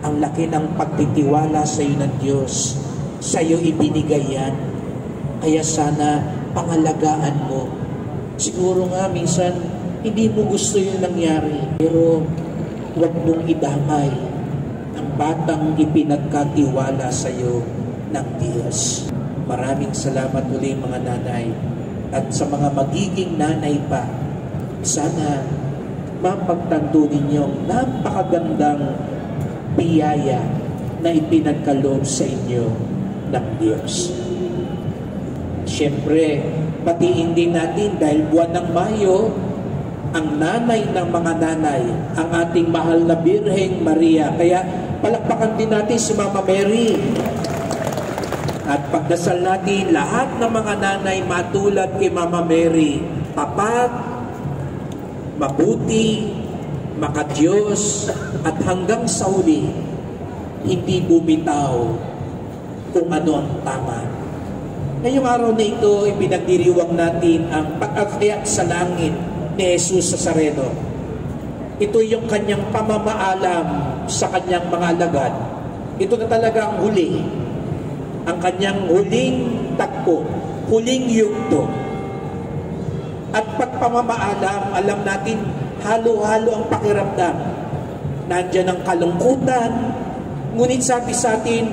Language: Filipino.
Ang laki ng pagtitiwala sa iyo ng Diyos. Sa iyo ibinigay yan. Kaya sana pangalagaan mo. Siguro nga minsan hindi mo gusto yung nangyari, pero huwag mong idamay ang batang ipinagkatiwala sa iyo ng Diyos. Maraming salamat uli mga nanay. At sa mga magiging nanay pa, sana mapagtanto ninyong napakagandang biyaya na ipinagkaloob sa inyo ng Diyos. Siyempre, batiin din natin dahil buwan ng Mayo, ang nanay ng mga nanay, ang ating mahal na Birheng Maria. Kaya palakpakan din natin si Mama Mary. At pagdasal natin lahat ng mga nanay matulad kay Mama Mary, tapat, mabuti, makadiyos, at hanggang sa huli, hindi bumitaw kung ano ang tama. Ngayong araw na ito, ipinagdiriwang natin ang pag-akyat sa langit ni Jesus Nazareno. Ito yung kanyang pamamaalam sa kanyang mga alagad. Ito na talaga ang huli. Ang kanyang huling tagpo, huling yugto. At pagpamamaalam, alam natin, halo-halo ang pakiramdam. Nandiyan ang kalungkutan, ngunit sabi sa atin,